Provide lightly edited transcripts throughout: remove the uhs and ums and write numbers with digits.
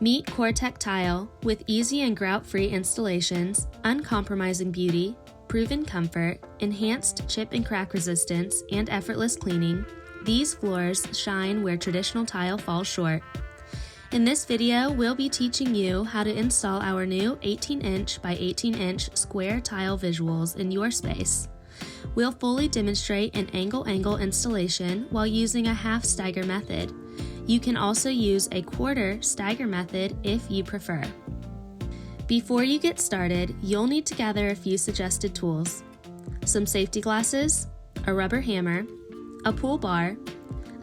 Meet COREtec Tile with easy and grout-free installations, uncompromising beauty, proven comfort, enhanced chip and crack resistance, and effortless cleaning. These floors shine where traditional tile falls short. In this video, we'll be teaching you how to install our new 18-inch by 18-inch square tile visuals in your space. We'll fully demonstrate an angle-angle installation while using a half stagger method. You can also use a quarter stagger method if you prefer. Before you get started, you'll need to gather a few suggested tools: some safety glasses, a rubber hammer, a pull bar,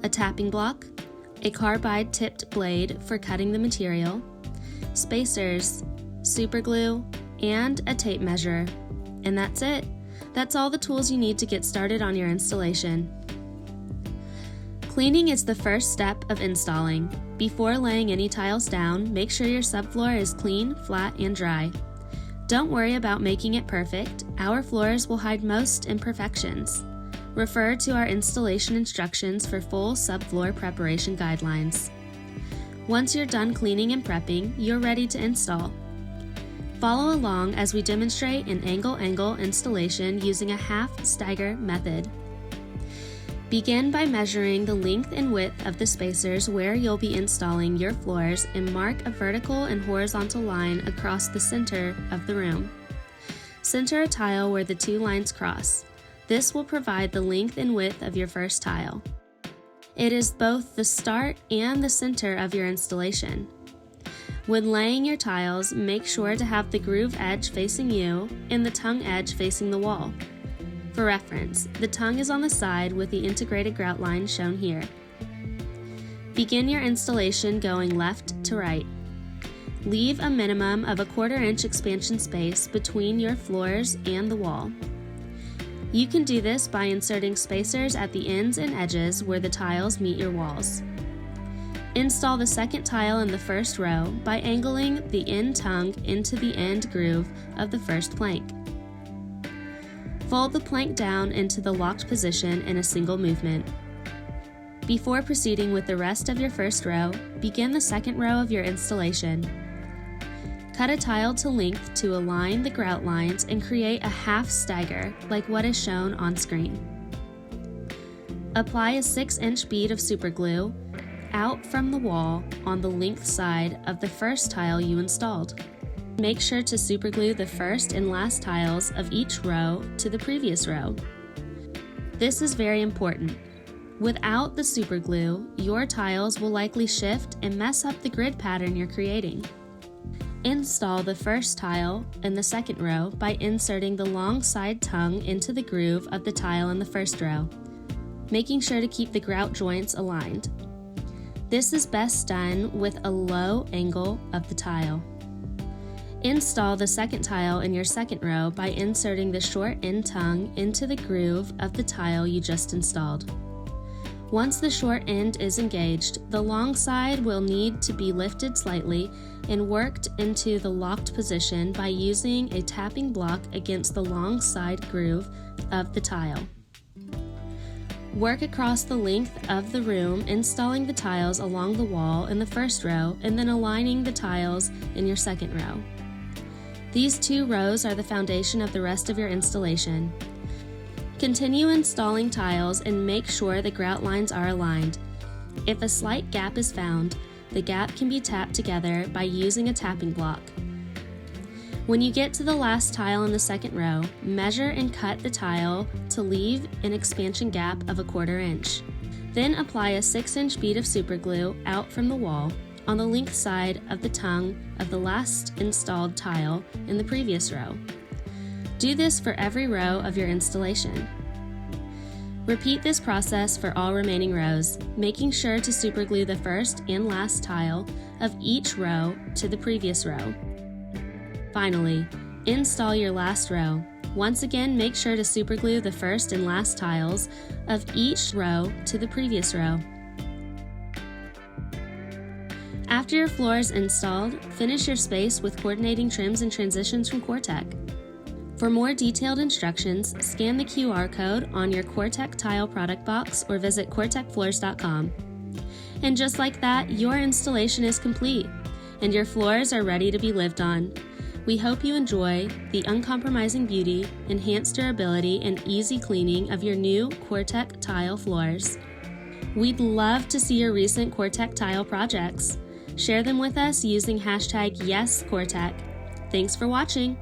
a tapping block, a carbide tipped blade for cutting the material, spacers, super glue, and a tape measure. And that's it. That's all the tools you need to get started on your installation. Cleaning is the first step of installing. Before laying any tiles down, make sure your subfloor is clean, flat, and dry. Don't worry about making it perfect. Our floors will hide most imperfections. Refer to our installation instructions for full subfloor preparation guidelines. Once you're done cleaning and prepping, you're ready to install. Follow along as we demonstrate an angle-angle installation using a half stagger method. Begin by measuring the length and width of the spacers where you'll be installing your floors and mark a vertical and horizontal line across the center of the room. Center a tile where the two lines cross. This will provide the length and width of your first tile. It is both the start and the center of your installation. When laying your tiles, make sure to have the groove edge facing you and the tongue edge facing the wall. For reference, the tongue is on the side with the integrated grout line shown here. Begin your installation going left to right. Leave a minimum of a 1/4 inch expansion space between your floors and the wall. You can do this by inserting spacers at the ends and edges where the tiles meet your walls. Install the second tile in the first row by angling the end tongue into the end groove of the first plank. Fold the plank down into the locked position in a single movement. Before proceeding with the rest of your first row, begin the second row of your installation. Cut a tile to length to align the grout lines and create a half stagger like what is shown on screen. Apply a 6-inch bead of super glue out from the wall on the length side of the first tile you installed. Make sure to superglue the first and last tiles of each row to the previous row. This is very important. Without the superglue, your tiles will likely shift and mess up the grid pattern you're creating. Install the first tile in the second row by inserting the long side tongue into the groove of the tile in the first row, making sure to keep the grout joints aligned. This is best done with a low angle of the tile. Install the second tile in your second row by inserting the short end tongue into the groove of the tile you just installed. Once the short end is engaged, the long side will need to be lifted slightly and worked into the locked position by using a tapping block against the long side groove of the tile. Work across the length of the room, installing the tiles along the wall in the first row and then aligning the tiles in your second row. These two rows are the foundation of the rest of your installation. Continue installing tiles and make sure the grout lines are aligned. If a slight gap is found, the gap can be tapped together by using a tapping block. When you get to the last tile in the second row, measure and cut the tile to leave an expansion gap of a 1/4 inch. Then apply a 6-inch bead of superglue out from the wall on the length side of the tongue of the last installed tile in the previous row. Do this for every row of your installation. Repeat this process for all remaining rows, making sure to superglue the first and last tile of each row to the previous row. Finally, install your last row. Once again, make sure to superglue the first and last tiles of each row to the previous row. After your floor is installed, finish your space with coordinating trims and transitions from COREtec. For more detailed instructions, scan the QR code on your COREtec tile product box or visit coretecfloors.com. And just like that, your installation is complete. and your floors are ready to be lived on. We hope you enjoy the uncompromising beauty, enhanced durability, and easy cleaning of your new COREtec tile floors. We'd love to see your recent COREtec tile projects. Share them with us using hashtag YesCOREtec. Thanks for watching.